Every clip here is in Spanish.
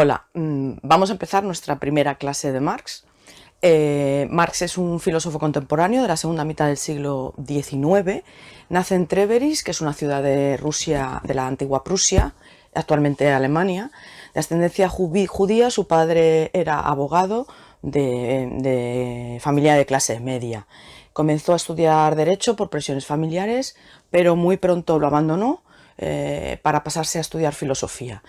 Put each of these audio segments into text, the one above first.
Hola, vamos a empezar nuestra primera clase de Marx. Marx es un filósofo contemporáneo de la segunda mitad del siglo XIX. Nace en Treveris, que es una ciudad de Rusia, de la antigua Prusia, actualmente Alemania. De ascendencia judía, su padre era abogado de familia de clase media. Comenzó a estudiar Derecho por presiones familiares, pero muy pronto lo abandonó para pasarse a estudiar filosofía.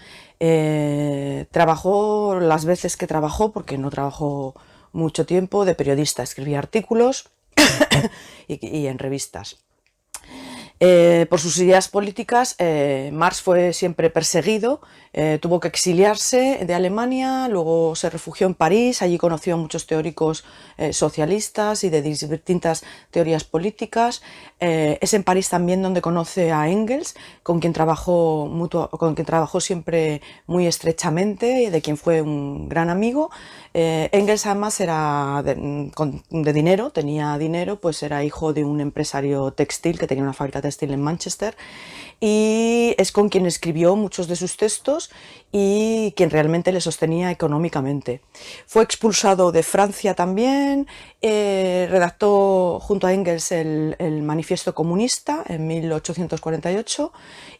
Trabajó las veces que trabajó, porque no trabajó mucho tiempo, de periodista, escribía artículos y en revistas. Por sus ideas políticas, Marx fue siempre perseguido, tuvo que exiliarse de Alemania, luego se refugió en París, allí conoció a muchos teóricos socialistas y de distintas teorías políticas. Es en París también donde conoce a Engels, con quien trabajó siempre muy estrechamente, de quien fue un gran amigo. Engels además era de dinero, tenía dinero, pues era hijo de un empresario textil que tenía una fábrica textil en Manchester, y es con quien escribió muchos de sus textos y quien realmente le sostenía económicamente. Fue expulsado de Francia también, redactó junto a Engels el Manifiesto Comunista en 1848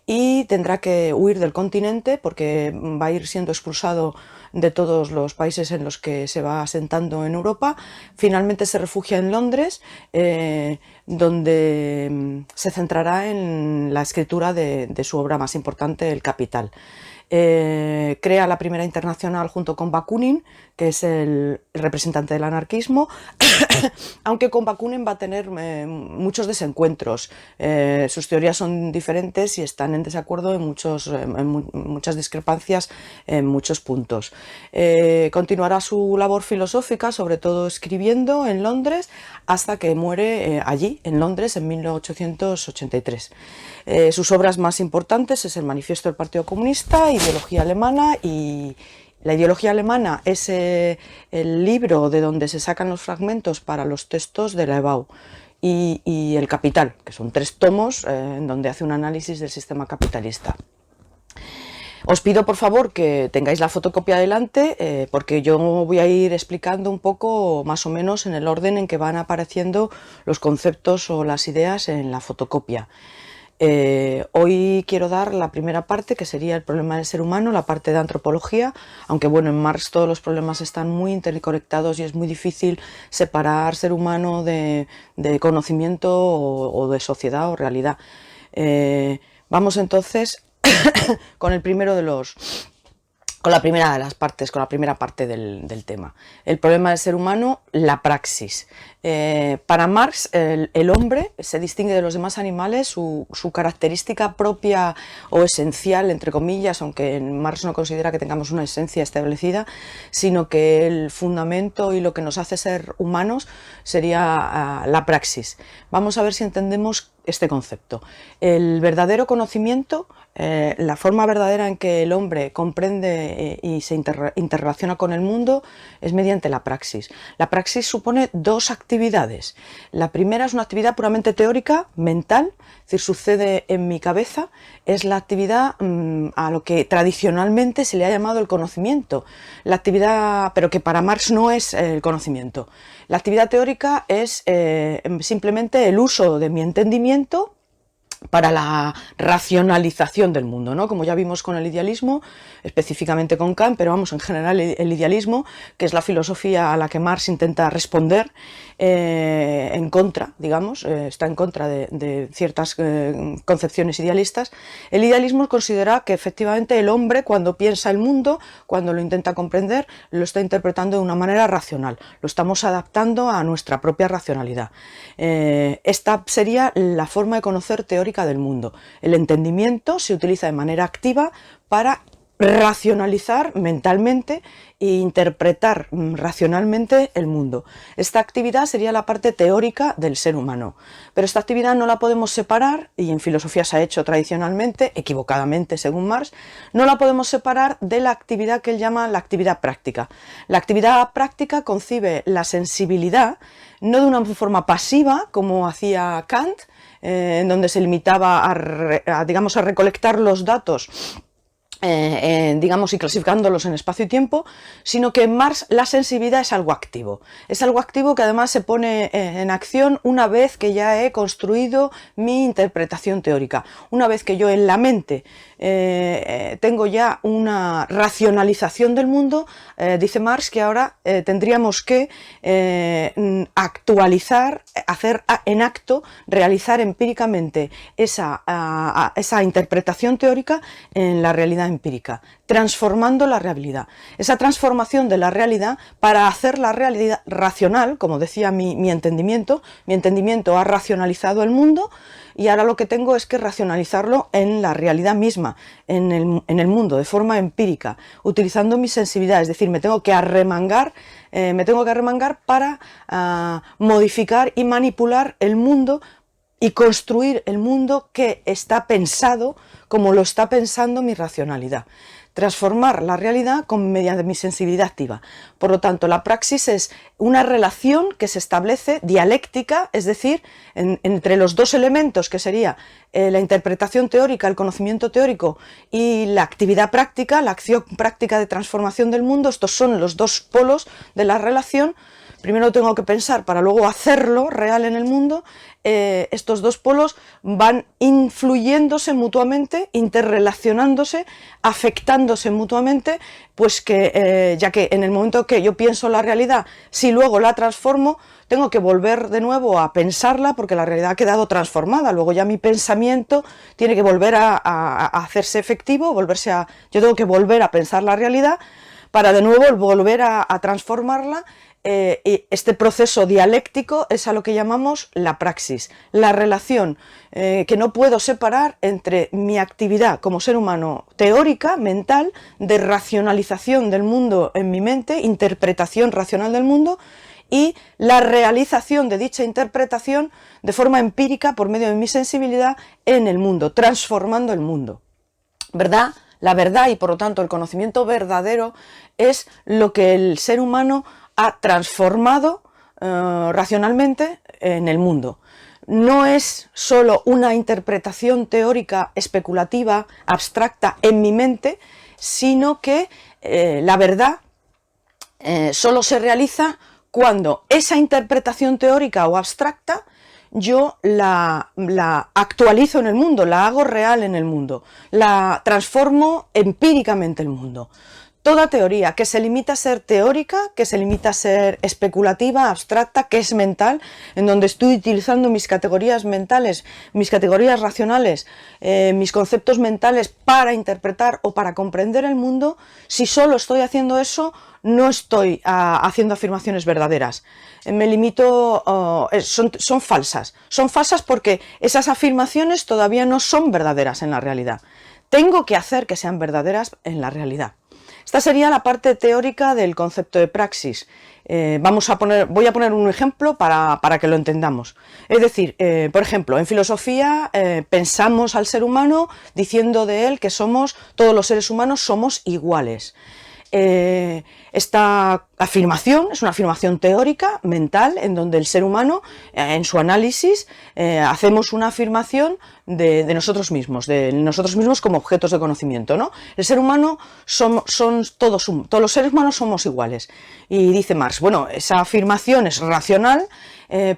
y tendrá que huir del continente porque va a ir siendo expulsado de todos los países en los que se va asentando en Europa. Finalmente se refugia en Londres, donde se centrará en la escritura de su obra más importante, El Capital. Crea la primera internacional junto con Bakunin, que es el representante del anarquismo, aunque con Bakunin va a tener muchos desencuentros. Sus teorías son diferentes y están en desacuerdo en muchas discrepancias en muchos puntos. Continuará su labor filosófica, sobre todo escribiendo en Londres, hasta que muere allí, en Londres, en 1883. Sus obras más importantes es el Manifiesto del Partido Comunista, Ideología Alemana, y la ideología alemana es el libro de donde se sacan los fragmentos para los textos de Lebow, y El Capital, que son 3 tomos en donde hace un análisis del sistema capitalista. Os pido por favor que tengáis la fotocopia delante, porque yo voy a ir explicando un poco más o menos en el orden en que van apareciendo los conceptos o las ideas en la fotocopia. Hoy quiero dar la primera parte, que sería el problema del ser humano, la parte de antropología, aunque bueno, en Marx todos los problemas están muy interconectados y es muy difícil separar ser humano de conocimiento o de sociedad o realidad. Vamos entonces con el primero de los... con la primera de las partes, con la primera parte del tema. El problema del ser humano, la praxis. Para Marx, el hombre se distingue de los demás animales, su característica propia o esencial, entre comillas, aunque Marx no considera que tengamos una esencia establecida, sino que el fundamento y lo que nos hace ser humanos sería la praxis. Vamos a ver si entendemos este concepto. El verdadero conocimiento, la forma verdadera en que el hombre comprende y se interrelaciona con el mundo, es mediante la praxis. La praxis supone 2 actividades. La primera es una actividad puramente teórica, mental, es decir, sucede en mi cabeza, es la actividad a lo que tradicionalmente se le ha llamado el conocimiento, la actividad, pero que para Marx no es el conocimiento. La actividad teórica es simplemente el uso de mi entendimiento para la racionalización del mundo, ¿no? Como ya vimos con el idealismo, específicamente con Kant, pero vamos, en general el idealismo, que es la filosofía a la que Marx intenta responder en contra, digamos, está en contra de ciertas concepciones idealistas. El idealismo considera que efectivamente el hombre, cuando piensa el mundo, cuando lo intenta comprender, lo está interpretando de una manera racional, lo estamos adaptando a nuestra propia racionalidad. Esta sería la forma de conocer teórica del mundo. El entendimiento se utiliza de manera activa para racionalizar mentalmente e interpretar racionalmente el mundo. Esta actividad sería la parte teórica del ser humano, pero esta actividad no la podemos separar, y en filosofía se ha hecho tradicionalmente, equivocadamente según Marx, no la podemos separar de la actividad que él llama la actividad práctica. La actividad práctica concibe la sensibilidad no de una forma pasiva como hacía Kant, en donde se limitaba digamos, a recolectar los datos digamos, y clasificándolos en espacio y tiempo, sino que en Marx la sensibilidad es algo activo que además se pone en acción una vez que ya he construido mi interpretación teórica, una vez que yo en la mente tengo ya una racionalización del mundo. Dice Marx que ahora tendríamos que actualizar, hacer en acto, realizar empíricamente esa interpretación teórica en la realidad empírica, transformando la realidad. Esa transformación de la realidad para hacer la realidad racional, como decía mi entendimiento ha racionalizado el mundo, y ahora lo que tengo es que racionalizarlo en la realidad misma, en el mundo, de forma empírica, utilizando mi sensibilidad. Es decir, me tengo que arremangar para modificar y manipular el mundo y construir el mundo que está pensado como lo está pensando mi racionalidad. Transformar la realidad mediante mi sensibilidad activa. Por lo tanto, la praxis es una relación que se establece dialéctica, es decir, entre los dos elementos, que sería la interpretación teórica, el conocimiento teórico, y la actividad práctica, la acción práctica de transformación del mundo. Estos son los dos polos de la relación. Primero tengo que pensar para luego hacerlo real en el mundo. Estos dos polos van influyéndose mutuamente, interrelacionándose, afectándose mutuamente, pues que ya que en el momento que yo pienso la realidad, si luego la transformo, tengo que volver de nuevo a pensarla, porque la realidad ha quedado transformada. Luego ya mi pensamiento tiene que volver a hacerse efectivo, yo tengo que volver a pensar la realidad para de nuevo volver a transformarla. Y este proceso dialéctico es a lo que llamamos la praxis, la relación que no puedo separar entre mi actividad como ser humano teórica, mental, de racionalización del mundo en mi mente, interpretación racional del mundo, y la realización de dicha interpretación de forma empírica por medio de mi sensibilidad en el mundo, transformando el mundo. ¿Verdad? La verdad, y por lo tanto el conocimiento verdadero, es lo que el ser humano ha transformado racionalmente en el mundo. No es solo una interpretación teórica especulativa, abstracta en mi mente, sino que la verdad solo se realiza cuando esa interpretación teórica o abstracta yo la actualizo en el mundo, la hago real en el mundo, la transformo empíricamente el mundo. Toda teoría que se limita a ser teórica, que se limita a ser especulativa, abstracta, que es mental, en donde estoy utilizando mis categorías mentales, mis categorías racionales, mis conceptos mentales para interpretar o para comprender el mundo, si solo estoy haciendo eso, no estoy haciendo afirmaciones verdaderas. Me limito, son falsas. Son falsas porque esas afirmaciones todavía no son verdaderas en la realidad. Tengo que hacer que sean verdaderas en la realidad. Esta sería la parte teórica del concepto de praxis. Voy a poner un ejemplo para que lo entendamos. Es decir, por ejemplo, en filosofía pensamos al ser humano diciendo de él que todos los seres humanos somos iguales. Esta afirmación es una afirmación teórica, mental, en donde el ser humano, en su análisis, hacemos una afirmación de nosotros mismos como objetos de conocimiento, ¿no? El ser humano todos los seres humanos somos iguales. Y dice Marx, bueno, esa afirmación es racional,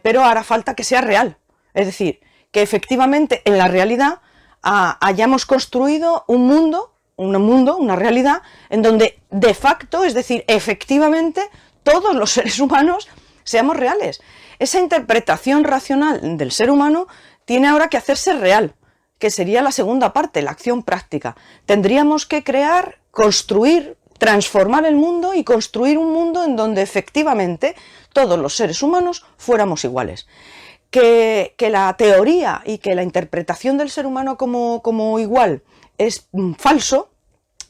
pero hará falta que sea real. Es decir, que efectivamente en la realidad hayamos construido un mundo, una realidad, en donde de facto, es decir, efectivamente, todos los seres humanos seamos reales. Esa interpretación racional del ser humano tiene ahora que hacerse real, que sería la segunda parte, la acción práctica. Tendríamos que crear, construir, transformar el mundo y construir un mundo en donde efectivamente todos los seres humanos fuéramos iguales. Que la teoría y que la interpretación del ser humano como igual es falso,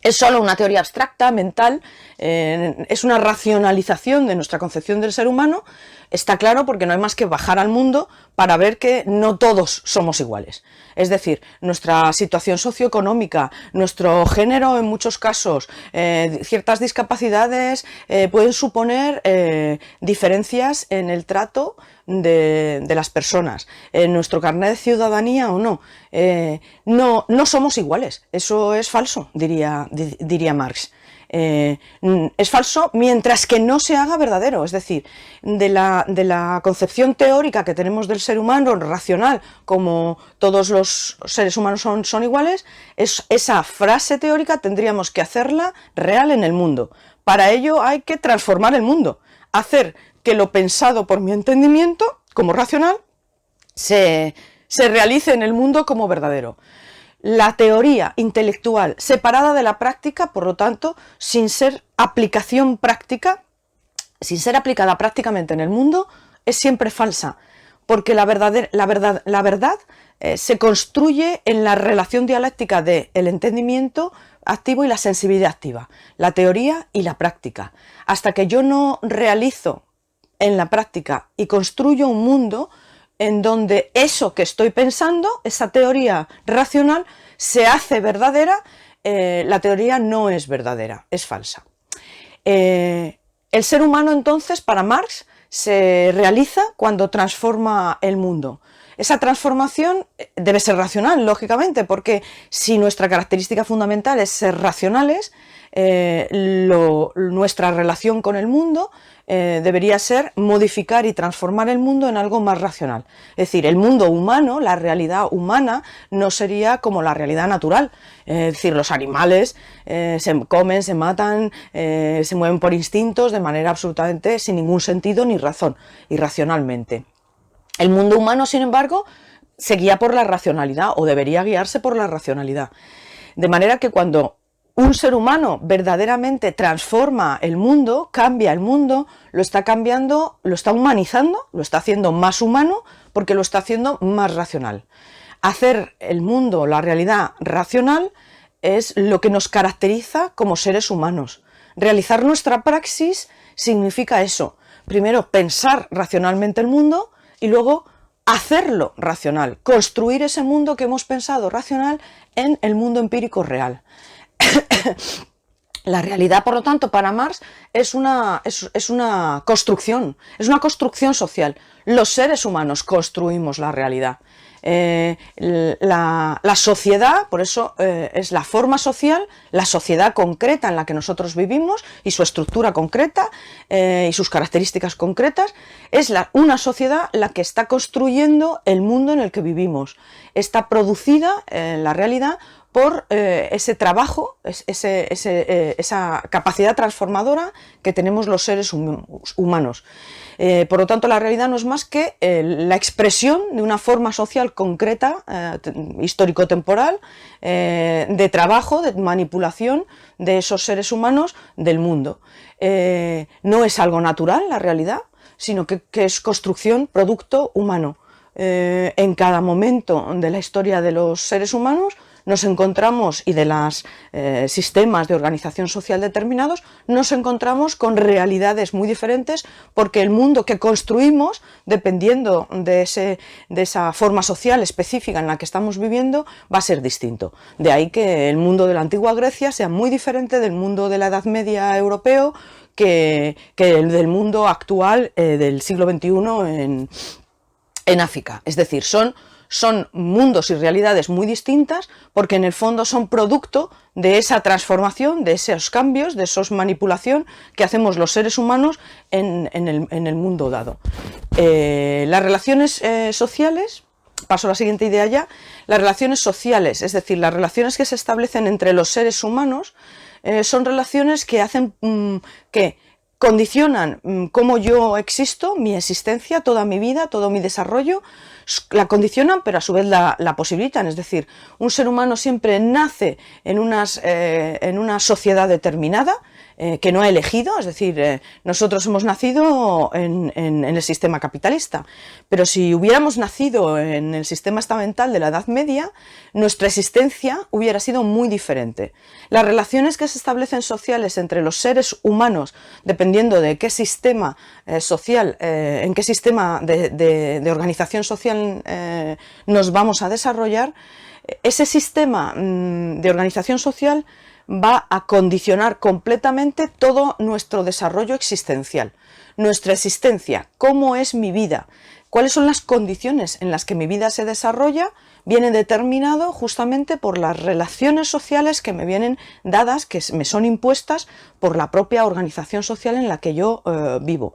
es solo una teoría abstracta, mental, es una racionalización de nuestra concepción del ser humano. Está claro, porque no hay más que bajar al mundo para ver que no todos somos iguales. Es decir, nuestra situación socioeconómica, nuestro género en muchos casos, ciertas discapacidades pueden suponer diferencias en el trato de las personas, en nuestro carnet de ciudadanía o no. No somos iguales, eso es falso, diría Marx. Es falso mientras que no se haga verdadero, es decir, de la concepción teórica que tenemos del ser humano racional, como todos los seres humanos son iguales, esa frase teórica tendríamos que hacerla real en el mundo. Para ello hay que transformar el mundo, hacer que lo pensado por mi entendimiento como racional se realice en el mundo como verdadero. La teoría intelectual separada de la práctica, por lo tanto, sin ser aplicación práctica, sin ser aplicada prácticamente en el mundo, es siempre falsa, porque la verdad se construye en la relación dialéctica del entendimiento activo y la sensibilidad activa, la teoría y la práctica. Hasta que yo no realizo en la práctica y construyo un mundo en donde eso que estoy pensando, esa teoría racional, se hace verdadera, la teoría no es verdadera, es falsa. El ser humano, entonces, para Marx, se realiza cuando transforma el mundo. Esa transformación debe ser racional, lógicamente, porque si nuestra característica fundamental es ser racionales, nuestra relación con el mundo debería ser modificar y transformar el mundo en algo más racional. Es decir, el mundo humano, la realidad humana, no sería como la realidad natural. Es decir, los animales se comen, se matan, se mueven por instintos de manera absolutamente sin ningún sentido ni razón, irracionalmente. El mundo humano, sin embargo, se guía por la racionalidad, o debería guiarse por la racionalidad. De manera que cuando un ser humano verdaderamente transforma el mundo, cambia el mundo, lo está cambiando, lo está humanizando, lo está haciendo más humano, porque lo está haciendo más racional. Hacer el mundo, la realidad racional, es lo que nos caracteriza como seres humanos. Realizar nuestra praxis significa eso. Primero, pensar racionalmente el mundo y luego hacerlo racional, construir ese mundo que hemos pensado racional en el mundo empírico real. La realidad, por lo tanto, para Marx es una construcción social. Los seres humanos construimos la realidad. La sociedad, por eso es la forma social, la sociedad concreta en la que nosotros vivimos y su estructura concreta y sus características concretas, es una sociedad la que está construyendo el mundo en el que vivimos. Está producida la realidad por ese trabajo, esa capacidad transformadora que tenemos los seres humanos. Por lo tanto, la realidad no es más que la expresión de una forma social concreta, histórico-temporal, de trabajo, de manipulación de esos seres humanos del mundo. No es algo natural la realidad, sino que es construcción, producto humano. En cada momento de la historia de los seres humanos nos encontramos, y de los sistemas de organización social determinados, nos encontramos con realidades muy diferentes, porque el mundo que construimos, dependiendo de esa forma social específica en la que estamos viviendo, va a ser distinto. De ahí que el mundo de la antigua Grecia sea muy diferente del mundo de la Edad Media europeo que el del mundo actual del siglo XXI en África. Es decir, son mundos y realidades muy distintas, porque en el fondo son producto de esa transformación, de esos cambios, de esa manipulación que hacemos los seres humanos en el mundo dado. Las relaciones sociales, paso a la siguiente idea ya, las relaciones sociales, es decir, las relaciones que se establecen entre los seres humanos, son relaciones que hacen que condicionan cómo yo existo, mi existencia, toda mi vida, todo mi desarrollo, la condicionan, pero a su vez la posibilitan. Es decir, un ser humano siempre nace en una sociedad determinada, que no ha elegido, es decir, nosotros hemos nacido en el sistema capitalista, pero si hubiéramos nacido en el sistema estamental de la Edad Media, nuestra existencia hubiera sido muy diferente. Las relaciones que se establecen sociales entre los seres humanos, dependiendo de qué sistema social, en qué sistema de organización social nos vamos a desarrollar, ese sistema de organización social va a condicionar completamente todo nuestro desarrollo existencial. Nuestra existencia, cómo es mi vida, cuáles son las condiciones en las que mi vida se desarrolla, viene determinado justamente por las relaciones sociales que me vienen dadas, que me son impuestas por la propia organización social en la que yo vivo.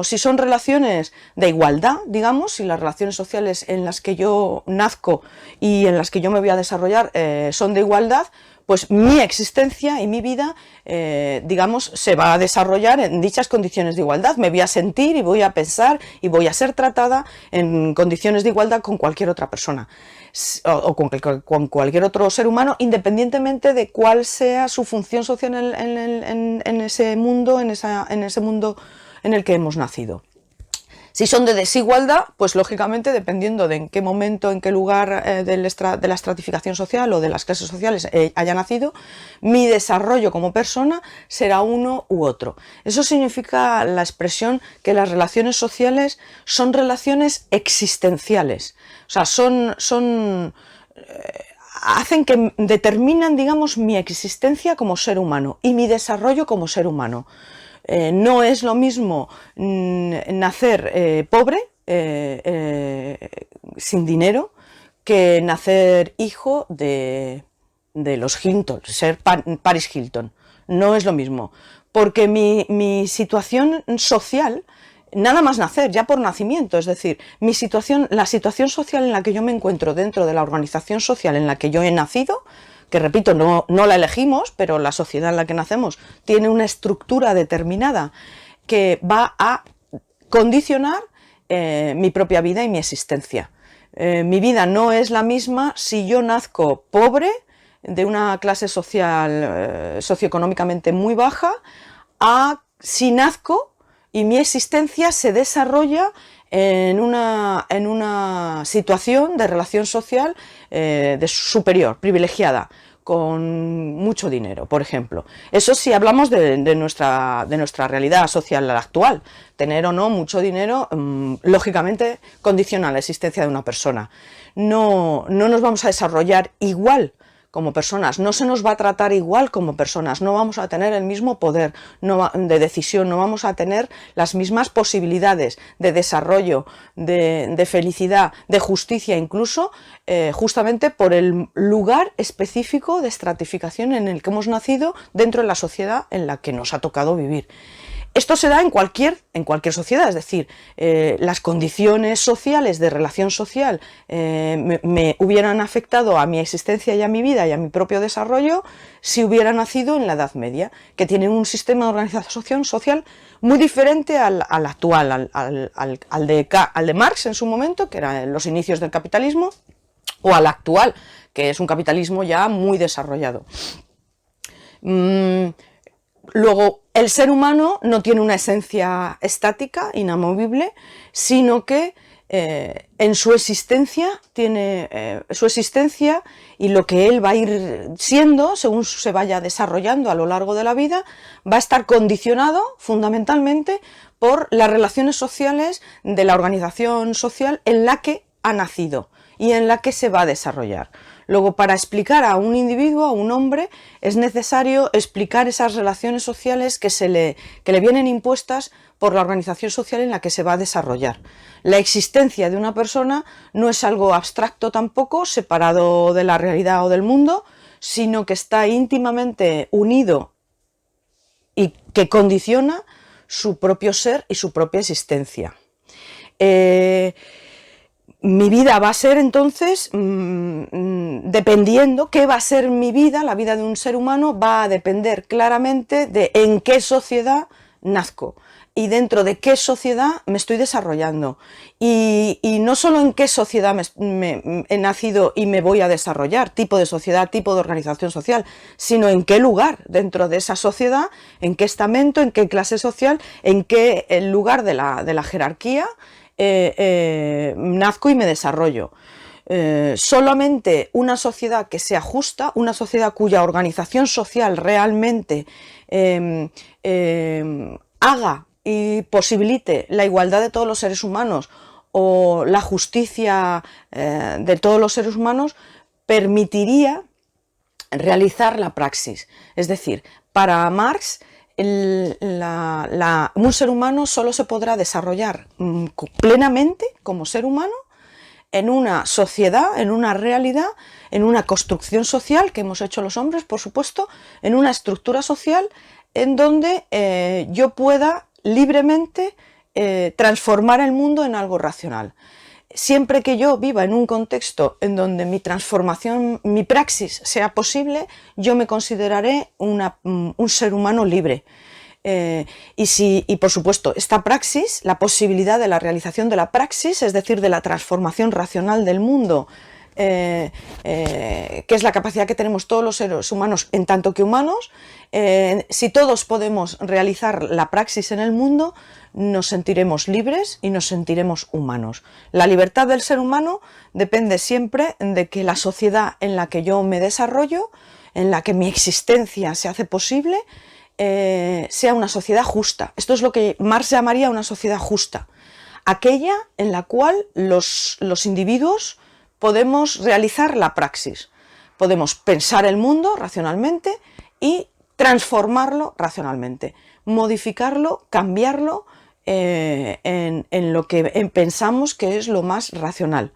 Si son relaciones de igualdad, digamos, si las relaciones sociales en las que yo nazco y en las que yo me voy a desarrollar son de igualdad, pues mi existencia y mi vida, digamos, se va a desarrollar en dichas condiciones de igualdad. Me voy a sentir y voy a pensar y voy a ser tratada en condiciones de igualdad con cualquier otra persona o con cualquier otro ser humano, independientemente de cuál sea su función social en ese mundo, en ese mundo en el que hemos nacido. Si son de desigualdad, pues lógicamente, dependiendo de en qué momento, en qué lugar de la estratificación social o de las clases sociales haya nacido, mi desarrollo como persona será uno u otro. Eso significa la expresión que las relaciones sociales son relaciones existenciales. O sea, hacen que determinan, digamos, mi existencia como ser humano y mi desarrollo como ser humano. No es lo mismo nacer pobre, sin dinero, que nacer hijo de los Hilton, ser Paris Hilton. No es lo mismo, porque mi situación social, nada más nacer, ya por nacimiento, es decir, la situación social en la que yo me encuentro dentro de la organización social en la que yo he nacido, que repito, no la elegimos, pero la sociedad en la que nacemos tiene una estructura determinada que va a condicionar mi propia vida y mi existencia. Mi vida no es la misma si yo nazco pobre, de una clase social socioeconómicamente muy baja, a si nazco y mi existencia se desarrolla en una situación de relación social superior, privilegiada, con mucho dinero, por ejemplo. Eso si hablamos de nuestra realidad social actual. Tener o no mucho dinero, lógicamente, condiciona la existencia de una persona. No nos vamos a desarrollar igual como personas, no se nos va a tratar igual como personas, no vamos a tener el mismo poder de decisión, no vamos a tener las mismas posibilidades de desarrollo, de felicidad, de justicia incluso, justamente por el lugar específico de estratificación en el que hemos nacido dentro de la sociedad en la que nos ha tocado vivir. Esto se da en cualquier sociedad, es decir, las condiciones sociales de relación social me hubieran afectado a mi existencia y a mi vida y a mi propio desarrollo si hubiera nacido en la Edad Media, que tiene un sistema de organización social muy diferente al actual, al de Marx en su momento, que eran los inicios del capitalismo, o al actual, que es un capitalismo ya muy desarrollado. Luego, el ser humano no tiene una esencia estática, inamovible, sino que en su existencia tiene su existencia y lo que él va a ir siendo, según se vaya desarrollando a lo largo de la vida, va a estar condicionado fundamentalmente por las relaciones sociales de la organización social en la que ha nacido y en la que se va a desarrollar. Luego, para explicar a un individuo, a un hombre, es necesario explicar esas relaciones sociales que le vienen impuestas por la organización social en la que se va a desarrollar. La existencia de una persona no es algo abstracto tampoco, separado de la realidad o del mundo, sino que está íntimamente unido y que condiciona su propio ser y su propia existencia. Mi vida va a ser entonces, dependiendo, ¿qué va a ser mi vida? La vida de un ser humano va a depender claramente de en qué sociedad nazco, y dentro de qué sociedad me estoy desarrollando. Y no solo en qué sociedad he nacido y me voy a desarrollar, tipo de sociedad, tipo de organización social, sino en qué lugar dentro de esa sociedad, en qué estamento, en qué clase social, en qué lugar de la jerarquía nazco y me desarrollo. Solamente una sociedad que sea justa, una sociedad cuya organización social realmente haga y posibilite la igualdad de todos los seres humanos o la justicia de todos los seres humanos, permitiría realizar la praxis. Es decir, para Marx, un ser humano solo se podrá desarrollar plenamente como ser humano en una sociedad, en una realidad, en una construcción social que hemos hecho los hombres, por supuesto, en una estructura social en donde yo pueda libremente transformar el mundo en algo racional. Siempre que yo viva en un contexto en donde mi transformación, mi praxis sea posible, yo me consideraré un ser humano libre. Y por supuesto, esta praxis, la posibilidad de la realización de la praxis, es decir, de la transformación racional del mundo, que es la capacidad que tenemos todos los seres humanos en tanto que humanos, si todos podemos realizar la praxis en el mundo, nos sentiremos libres y nos sentiremos humanos. La libertad del ser humano depende siempre de que la sociedad en la que yo me desarrollo, en la que mi existencia se hace posible, sea una sociedad justa. Esto es lo que Marx llamaría una sociedad justa, aquella en la cual los individuos podemos realizar la praxis, podemos pensar el mundo racionalmente y transformarlo racionalmente, modificarlo, cambiarlo en lo que pensamos que es lo más racional.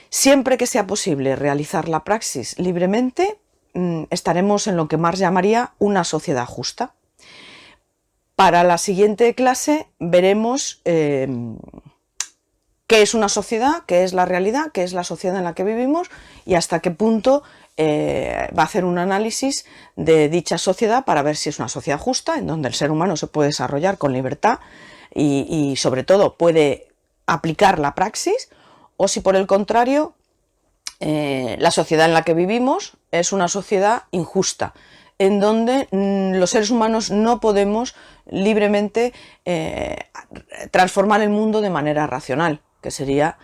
Siempre que sea posible realizar la praxis libremente, estaremos en lo que Marx llamaría una sociedad justa. Para la siguiente clase veremos qué es una sociedad, qué es la realidad, qué es la sociedad en la que vivimos y hasta qué punto va a hacer un análisis de dicha sociedad para ver si es una sociedad justa, en donde el ser humano se puede desarrollar con libertad y sobre todo puede aplicar la praxis, o si por el contrario la sociedad en la que vivimos es una sociedad injusta, en donde los seres humanos no podemos libremente transformar el mundo de manera racional, que sería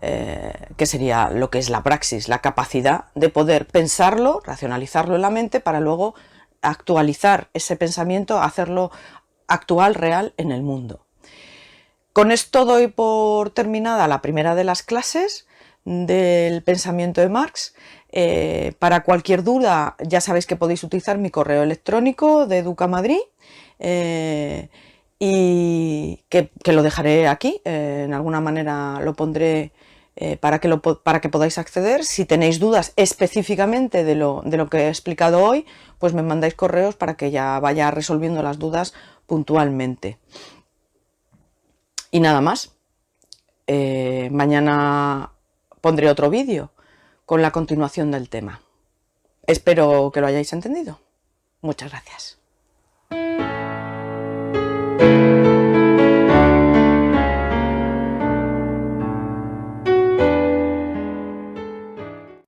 lo que es la praxis, la capacidad de poder pensarlo, racionalizarlo en la mente para luego actualizar ese pensamiento, hacerlo actual, real en el mundo. Con esto doy por terminada la primera de las clases del pensamiento de Marx. Para cualquier duda ya sabéis que podéis utilizar mi correo electrónico de Educamadrid y que lo dejaré aquí, en alguna manera lo pondré para que podáis acceder. Si tenéis dudas específicamente de lo que he explicado hoy, pues me mandáis correos para que ya vaya resolviendo las dudas puntualmente. Y nada más. Mañana pondré otro vídeo con la continuación del tema. Espero que lo hayáis entendido. Muchas gracias.